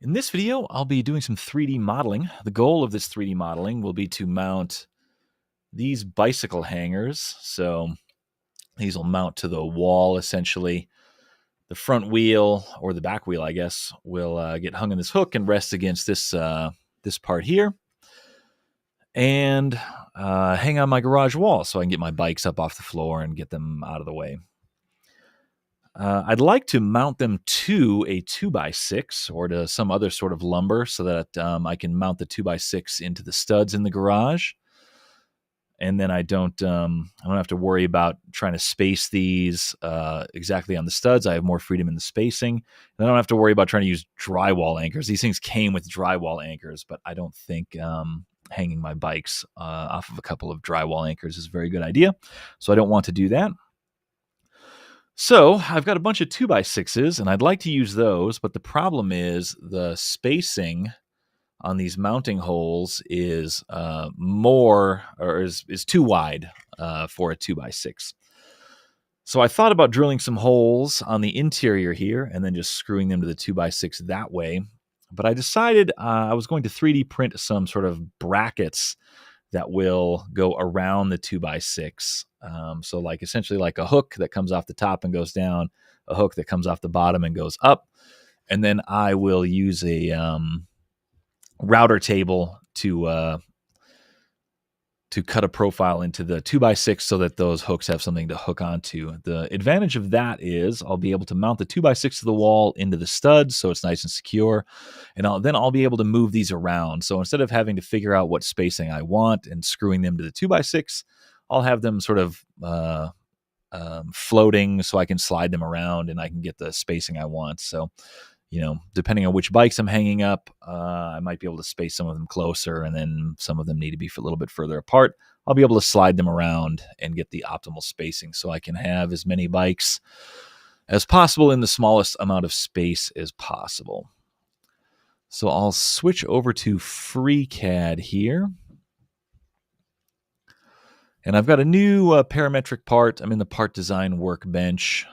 In this video, I'll be doing some 3D modeling. The goal of this 3D modeling will be to mount these bicycle hangers. So these will mount to the wall, essentially. The front wheel, or the back wheel, I guess, will get hung on this hook and rest against this part here. And hang on my garage wall so I can get my bikes up off the floor and get them out of the way. I'd like to mount them to a 2x6 or to some other sort of lumber so that I can mount the 2x6 into the studs in the garage. And then I don't have to worry about trying to space these exactly on the studs. I have more freedom in the spacing. And I don't have to worry about trying to use drywall anchors. These things came with drywall anchors, but I don't think hanging my bikes off of a couple of drywall anchors is a very good idea. So I don't want to do that. So I've got a bunch of 2x6s, and I'd like to use those, but the problem is the spacing on these mounting holes is is too wide for a 2x6. So I thought about drilling some holes on the interior here and then just screwing them to the 2x6 that way. But I decided I was going to 3D print some sort of brackets that will go around the 2x6. So like essentially like a hook that comes off the top and goes down, a hook that comes off the bottom and goes up. And then I will use a router table to cut a profile into the 2x6 so that those hooks have something to hook onto. The advantage of that is I'll be able to mount the 2x6 to the wall into the studs so it's nice and secure, and I'll be able to move these around. So instead of having to figure out what spacing I want and screwing them to the 2x6, I'll have them sort of floating so I can slide them around and I can get the spacing I want. So, you know, depending on which bikes I'm hanging up, I might be able to space some of them closer, and then some of them need to be a little bit further apart. I'll be able to slide them around and get the optimal spacing so I can have as many bikes as possible in the smallest amount of space as possible. So I'll switch over to FreeCAD here. And I've got a new parametric part. I'm in the part design workbench.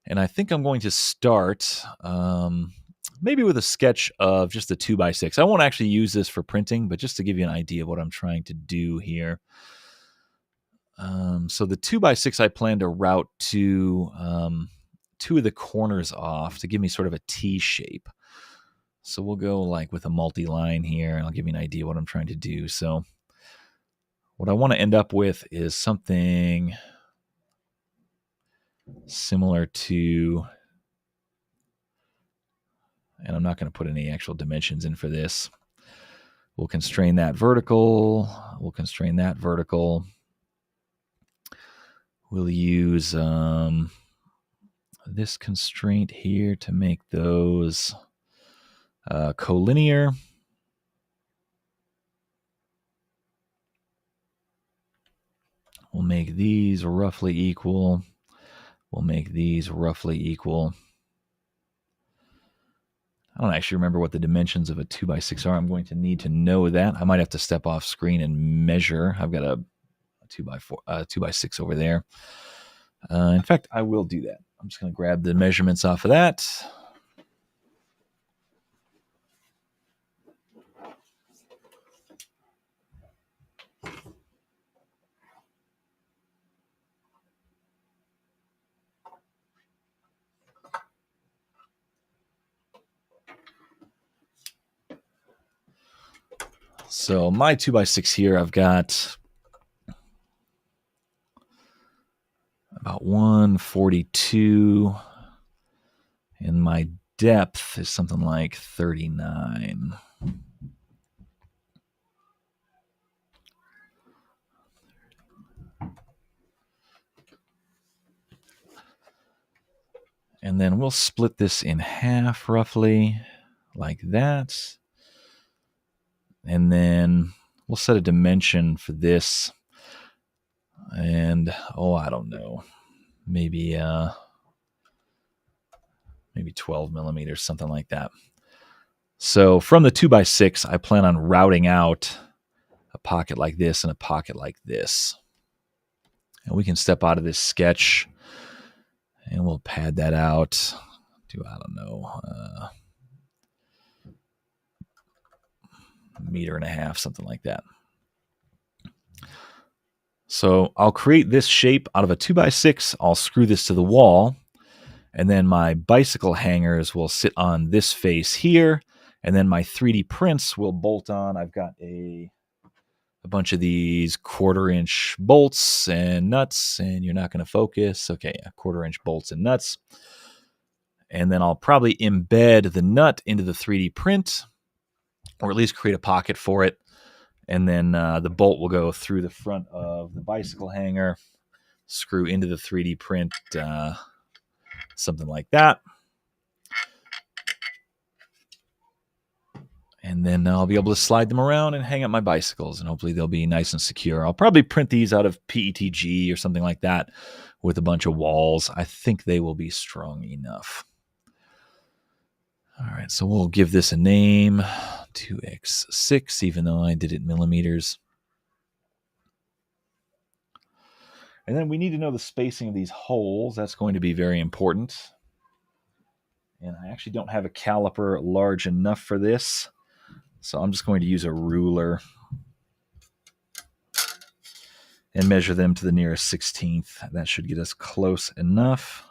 And I think I'm going to start maybe with a sketch of just a 2x6. I won't actually use this for printing, but just to give you an idea of what I'm trying to do here. So the 2x6 I plan to route to two of the corners off to give me sort of a T shape. So we'll go like with a multi-line here, and I'll give you an idea what I'm trying to do. So what I want to end up with is something similar to, and I'm not going to put any actual dimensions in for this. We'll constrain that vertical. We'll constrain that vertical. We'll use this constraint here to make those collinear. We'll make these roughly equal. We'll make these roughly equal. I don't actually remember what the dimensions of a 2x6 are. I'm going to need to know that. I might have to step off screen and measure. I've got a 2x6 over there. In fact, I will do that. I'm just going to grab the measurements off of that. So my 2x6 here, I've got about 142, and my depth is something like 39. And then we'll split this in half roughly like that. And then we'll set a dimension for this. And, I don't know, maybe 12 millimeters, something like that. So from the 2x6, I plan on routing out a pocket like this and a pocket like this. And we can step out of this sketch and we'll pad that out to, I don't know, 1.5 meters, something like that. So I'll create this shape out of a 2x6. I'll screw this to the wall, and then my bicycle hangers will sit on this face here, and then my 3D prints will bolt on. I've got a bunch of these 1/4-inch bolts and nuts, and you're not going to focus. Okay, yeah, 1/4-inch bolts and nuts. And then I'll probably embed the nut into the 3D print, or at least create a pocket for it. And then the bolt will go through the front of the bicycle hanger, screw into the 3D print, something like that. And then I'll be able to slide them around and hang up my bicycles, and hopefully they'll be nice and secure. I'll probably print these out of PETG or something like that with a bunch of walls. I think they will be strong enough. All right, so we'll give this a name, 2x6, even though I did it millimeters. And then we need to know the spacing of these holes. That's going to be very important. And I actually don't have a caliper large enough for this, so I'm just going to use a ruler and measure them to the nearest 16th. That should get us close enough.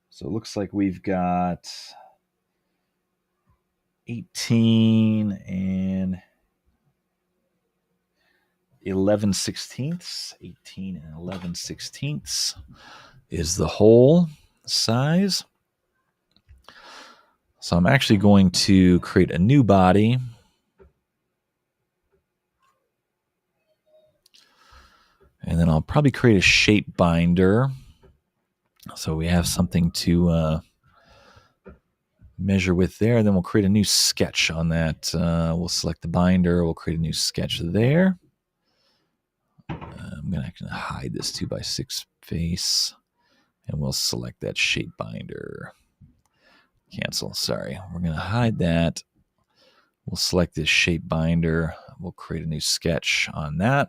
So it looks like we've got 18 and 11/16. 18 and 11/16 is the hole size. So I'm actually going to create a new body. And then I'll probably create a shape binder. So we have something to measure with there. And then we'll create a new sketch on that. We'll select the binder. We'll create a new sketch there. I'm going to hide this 2x6 face. And we'll select that shape binder. Cancel. Sorry. We're going to hide that. We'll select this shape binder. We'll create a new sketch on that.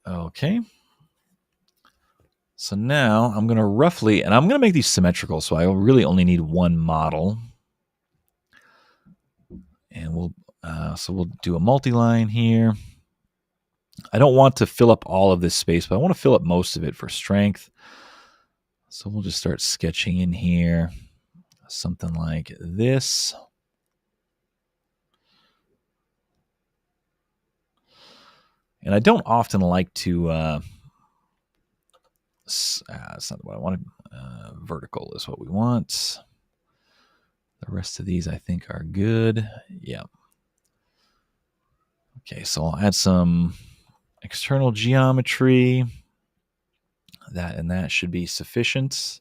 Okay. So now I'm going to roughly, and I'm going to make these symmetrical, so I really only need one model. And we'll do a multi-line here. I don't want to fill up all of this space, but I want to fill up most of it for strength. So we'll just start sketching in here, something like this. And I don't often like to, that's not what I wanted. Vertical is what we want. The rest of these I think are good. Yeah. Okay, so I'll add some external geometry. That should be sufficient.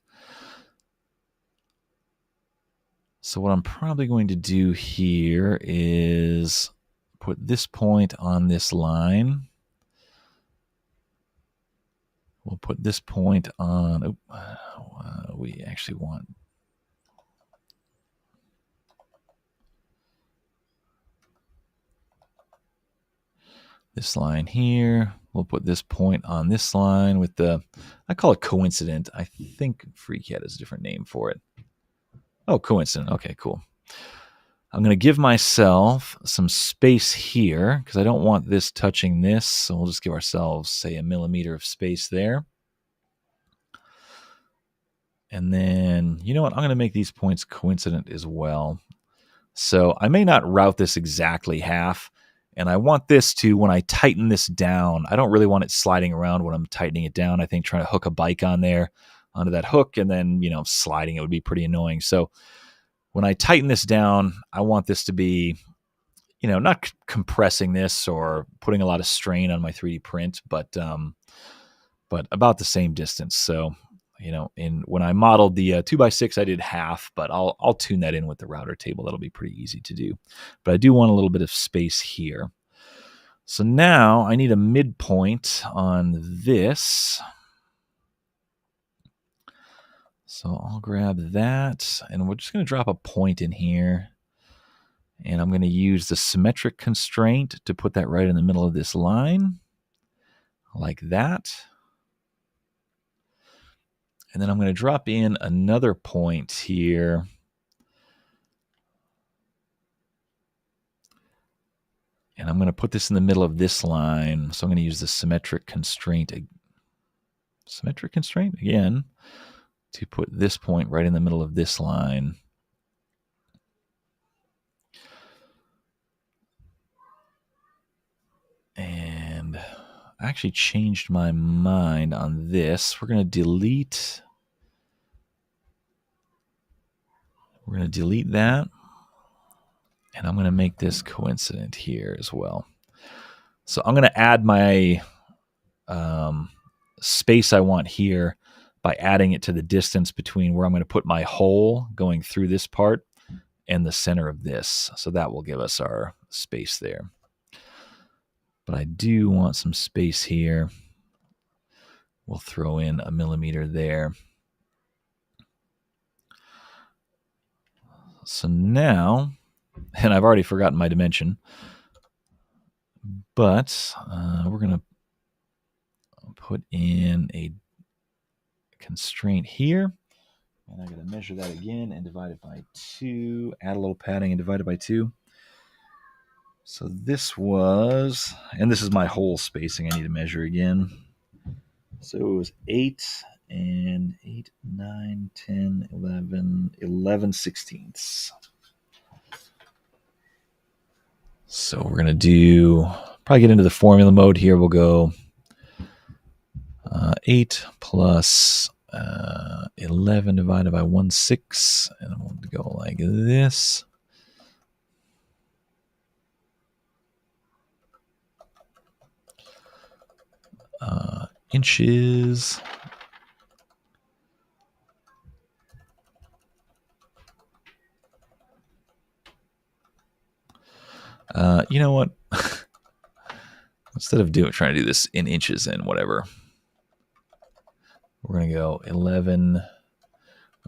So what I'm probably going to do here is put this point on this line. We'll put this point on, we actually want this line here. We'll put this point on this line with the, I call it coincident. I think FreeCAD is a different name for it. Oh, coincident. Okay, cool. I'm going to give myself some space here because I don't want this touching this. So we'll just give ourselves, say, 1 millimeter of space there. And then, you know what? I'm going to make these points coincident as well. So I may not route this exactly half. And I want this to, when I tighten this down, I don't really want it sliding around when I'm tightening it down. I think trying to hook a bike on there, onto that hook, and then, you know, sliding it would be pretty annoying. So when I tighten this down, I want this to be, you know, not compressing this or putting a lot of strain on my 3D print, but about the same distance. So, you know, when I modeled the 2x6, I did half, but I'll tune that in with the router table. That'll be pretty easy to do. But I do want a little bit of space here. So now I need a midpoint on this. So I'll grab that, and we're just going to drop a point in here. And I'm going to use the symmetric constraint to put that right in the middle of this line, like that. And then I'm going to drop in another point here And I'm going to put this in the middle of this line. So I'm going to use the symmetric constraint again to put this point right in the middle of this line. And I actually changed my mind on this. We're going to delete. We're going to delete that. And I'm going to make this coincident here as well. So I'm going to add my space I want here by adding it to the distance between where I'm going to put my hole going through this part and the center of this. So that will give us our space there. But I do want some space here. We'll throw in a millimeter there. So now, and I've already forgotten my dimension, but we're going to put in a constraint here. And I'm going to measure that again and divide it by 2. Add a little padding and divide it by 2. So this was, and this is my hole spacing I need to measure again. So it was 8 and 8, 9, 10, 11 sixteenths. So we're going to probably get into the formula mode here. We'll go 8 plus 11 divided by 1/6, and we'll go like this. Inches. You know what? Instead of trying to do this in inches and whatever, we're going to go 11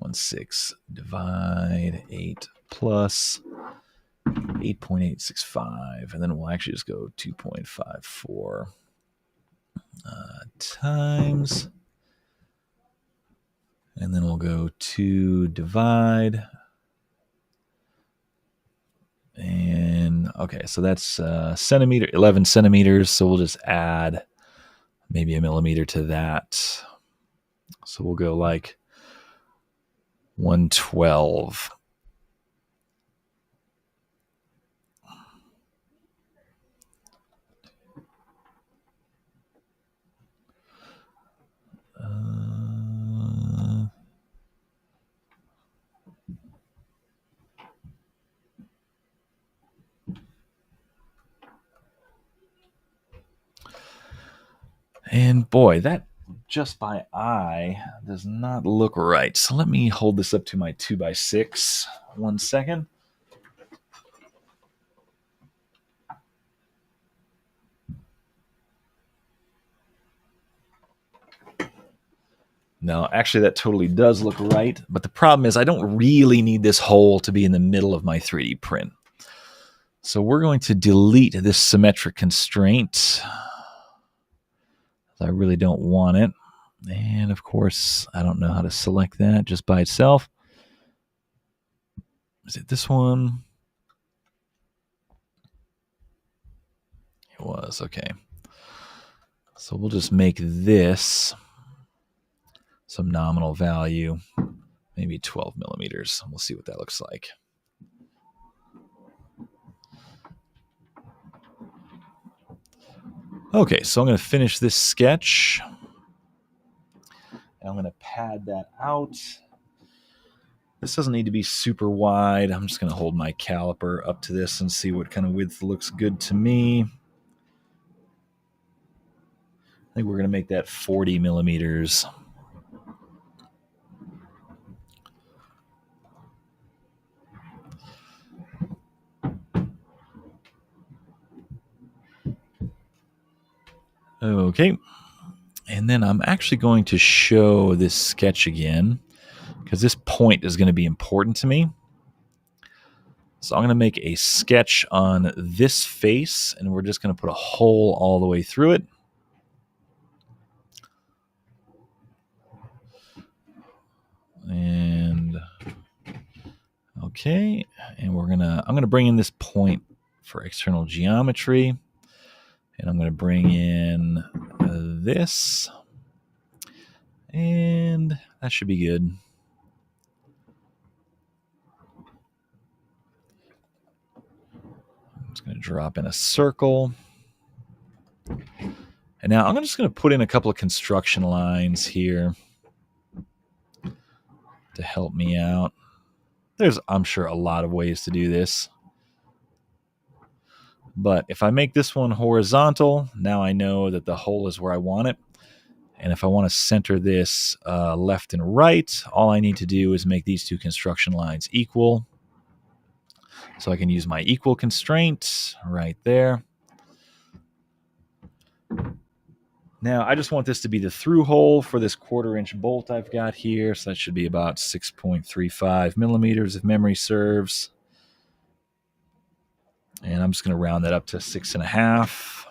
1/6 divide 8 plus 8.865, and then we'll actually just go 2.54 times, and then we'll go 2 divide, and okay, so that's 11 centimeters, so we'll just add maybe a millimeter to that. So we'll go like 112. And boy, that just by eye does not look right. So let me hold this up to my 2x6. 1 second. No, actually that totally does look right. But the problem is I don't really need this hole to be in the middle of my 3D print. So we're going to delete this symmetric constraint. I really don't want it. And of course, I don't know how to select that just by itself. Is it this one? It was, okay. So we'll just make this some nominal value, maybe 12 millimeters. We'll see what that looks like. Okay, so I'm going to finish this sketch. And I'm going to pad that out. This doesn't need to be super wide. I'm just going to hold my caliper up to this and see what kind of width looks good to me. I think we're going to make that 40 millimeters. Okay. And then I'm actually going to show this sketch again because this point is going to be important to me. So I'm going to make a sketch on this face, and we're just going to put a hole all the way through it. And okay, and I'm going to bring in this point for external geometry. And I'm going to bring in this. And that should be good. I'm just going to drop in a circle. And now I'm just going to put in a couple of construction lines here to help me out. There's, I'm sure, a lot of ways to do this. But if I make this one horizontal, now I know that the hole is where I want it. And if I want to center this left and right, all I need to do is make these two construction lines equal. So I can use my equal constraint right there. Now, I just want this to be the through hole for this 1/4-inch bolt I've got here. So that should be about 6.35 millimeters if memory serves. And I'm just going to round that up to 6.5.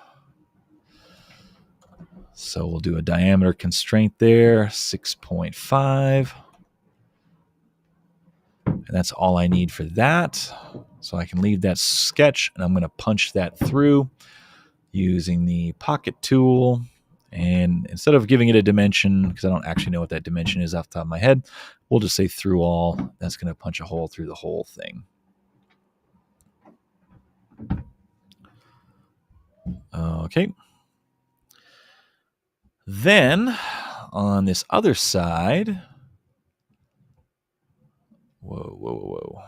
So we'll do a diameter constraint there, 6.5. And that's all I need for that. So I can leave that sketch, and I'm going to punch that through using the pocket tool. And instead of giving it a dimension, because I don't actually know what that dimension is off the top of my head, we'll just say through all. That's going to punch a hole through the whole thing. Okay. Then on this other side, whoa.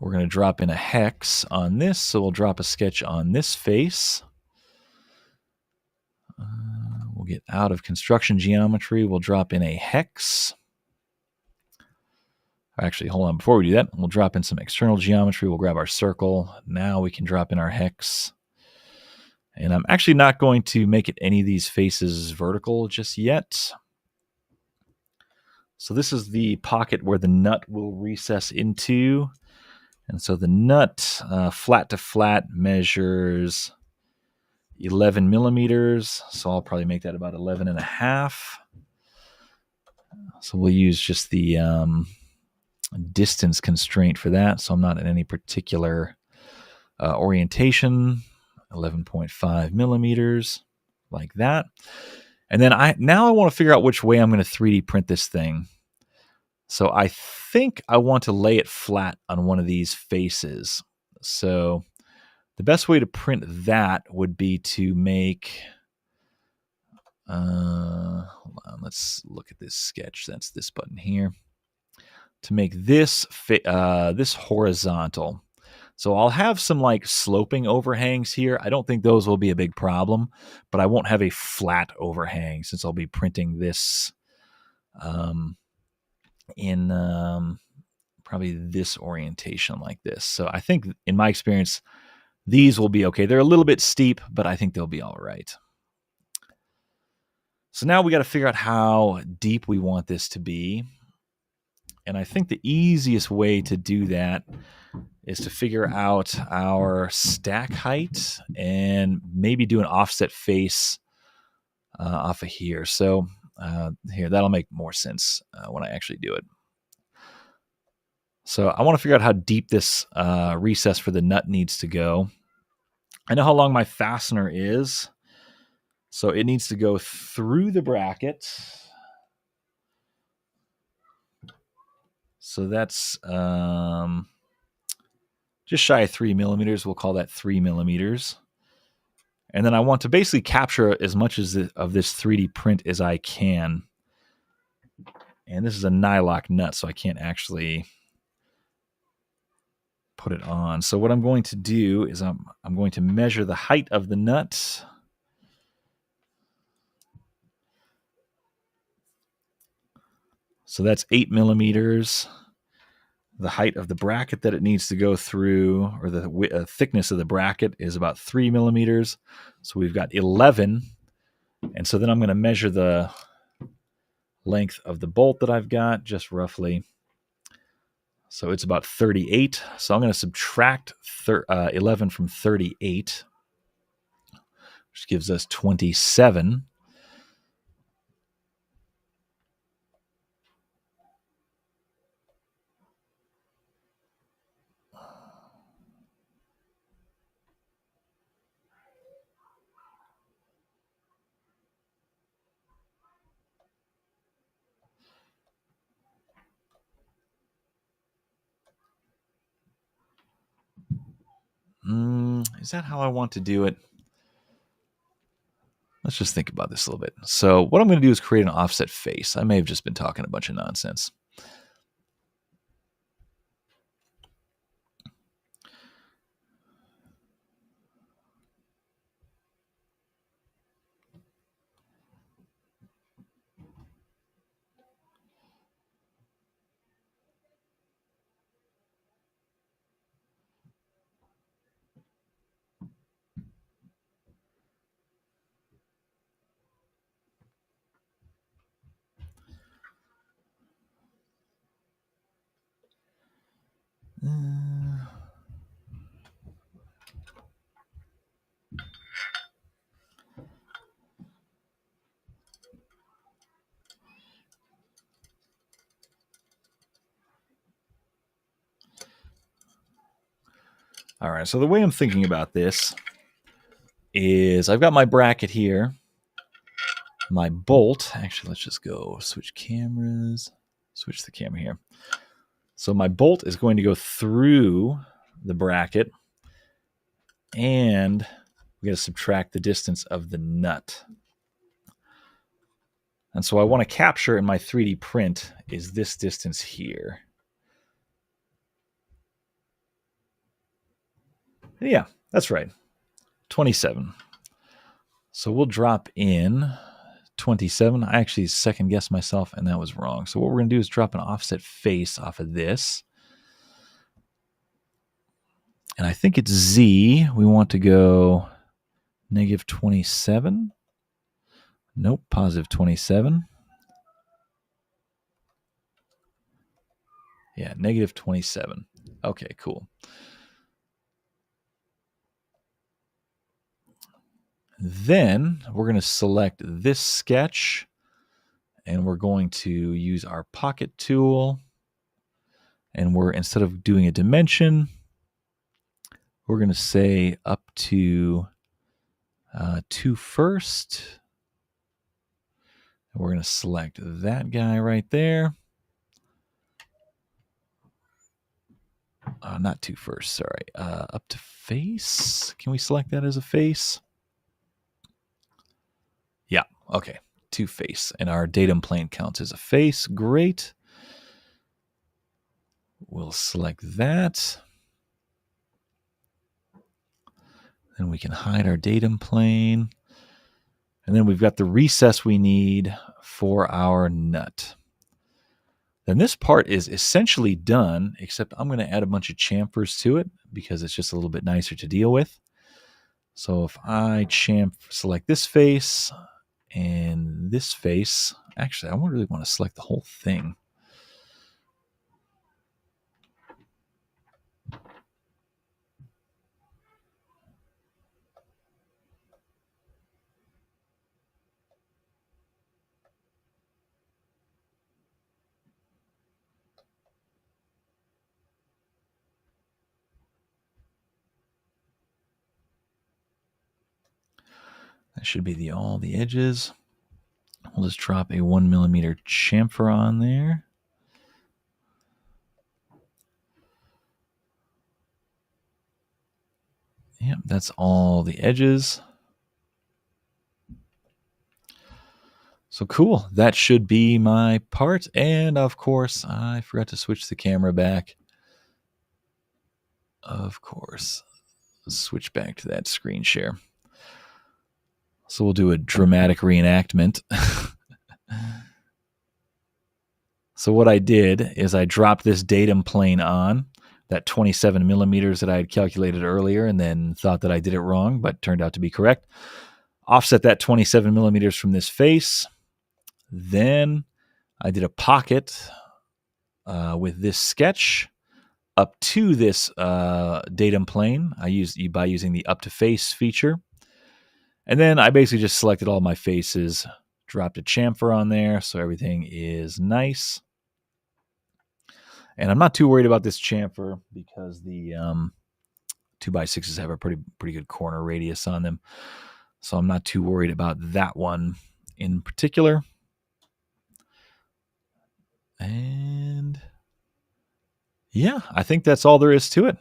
We're going to drop in a hex on this, so we'll drop a sketch on this face. We'll get out of construction geometry. We'll drop in a hex. Actually, hold on. Before we do that, we'll drop in some external geometry. We'll grab our circle. Now we can drop in our hex. And I'm actually not going to make it any of these faces vertical just yet. So this is the pocket where the nut will recess into. And so the nut, flat to flat, measures 11 millimeters. So I'll probably make that about 11.5. So we'll use just the distance constraint for that. So I'm not in any particular orientation. 11.5 millimeters, like that. And then now I want to figure out which way I'm going to 3D print this thing. So I think I want to lay it flat on one of these faces. So the best way to print that would be to make, hold on, let's look at this sketch. That's this button here. To make this this horizontal. So I'll have some like sloping overhangs here. I don't think those will be a big problem, but I won't have a flat overhang since I'll be printing this in probably this orientation like this. So I think in my experience, these will be okay. They're a little bit steep, but I think they'll be all right. So now we got to figure out how deep we want this to be. And I think the easiest way to do that is to figure out our stack height and maybe do an offset face off of here. So here, that'll make more sense when I actually do it. So I want to figure out how deep this recess for the nut needs to go. I know how long my fastener is. So it needs to go through the bracket. So that's just shy of 3 millimeters. We'll call that 3 millimeters. And then I want to basically capture as much of this 3D print as I can. And this is a nylock nut, so I can't actually put it on. So what I'm going to do is I'm going to measure the height of the nut. So that's 8 millimeters. The height of the bracket that it needs to go through, or the thickness of the bracket, is about 3 millimeters. So we've got 11. And so then I'm going to measure the length of the bolt that I've got, just roughly. So it's about 38. So I'm going to subtract 11 from 38, which gives us 27. Is that how I want to do it? Let's just think about this a little bit. So what I'm going to do is create an offset face. I may have just been talking a bunch of nonsense. All right, so the way I'm thinking about this is I've got my bracket here, my bolt. Actually, let's just go switch cameras, switch the camera here. So my bolt is going to go through the bracket, and we got to subtract the distance of the nut. And so I want to capture in my 3D print is this distance here. Yeah, that's right. 27. So we'll drop in 27. I actually second guessed myself, and that was wrong. So what we're going to do is drop an offset face off of this. And I think it's Z. We want to go negative 27. Nope, positive 27. Yeah, negative 27. Okay, cool. Then we're going to select this sketch, and we're going to use our pocket tool. And we're, instead of doing a dimension, we're going to say up to 2 first. And we're going to select that guy right there. Not 2 first, sorry. Up to face. Can we select that as a face? Yeah, okay. 2 face. And our datum plane counts as a face. Great. We'll select that. Then we can hide our datum plane. And then we've got the recess we need for our nut. Then this part is essentially done, except I'm going to add a bunch of chamfers to it because it's just a little bit nicer to deal with. So if I select this face and this face, actually, I won't really want to select the whole thing. That should be all the edges. We'll just drop a 1 millimeter chamfer on there. Yep, that's all the edges. So cool. That should be my part. And of course, I forgot to switch the camera back. Of course. Switch back to that screen share. So we'll do a dramatic reenactment. So what I did is I dropped this datum plane on, that 27 millimeters that I had calculated earlier, and then thought that I did it wrong, but turned out to be correct. Offset that 27 millimeters from this face. Then I did a pocket with this sketch up to this datum plane. I used by using the up to face feature. And then I basically just selected all my faces, dropped a chamfer on there, so everything is nice. And I'm not too worried about this chamfer because the 2x6s have a pretty good corner radius on them. So I'm not too worried about that one in particular. And yeah, I think that's all there is to it.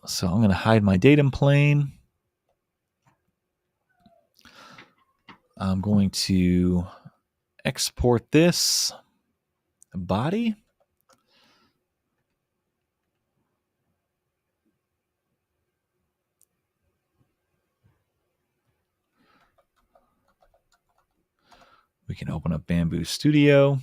So I'm going to hide my datum plane. I'm going to export this body. We can open up Bamboo Studio.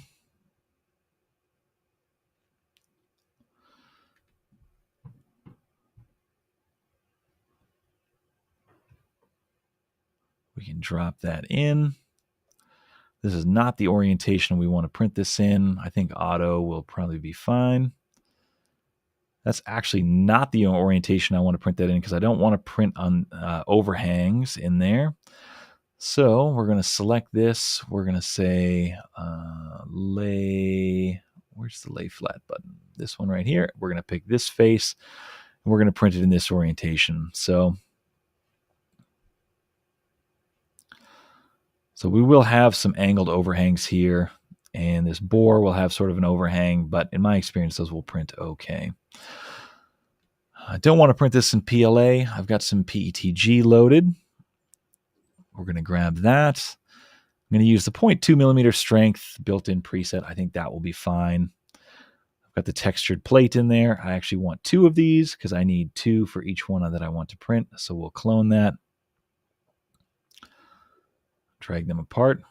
We can drop that in. This is not the orientation we want to print this in. I think auto will probably be fine. That's actually not the orientation I want to print that in because I don't want to print on overhangs in there. So we're going to select this. We're going to say lay. Where's the lay flat button? This one right here. We're going to pick this face. And we're going to print it in this orientation. So we will have some angled overhangs here. And this bore will have sort of an overhang. But in my experience, those will print okay. I don't want to print this in PLA. I've got some PETG loaded. We're going to grab that. I'm going to use the 0.2 millimeter strength built-in preset. I think that will be fine. I've got the textured plate in there. I actually want 2 of these because I need 2 for each one that I want to print. So we'll clone that. Drag them apart.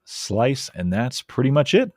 Slice, and that's pretty much it.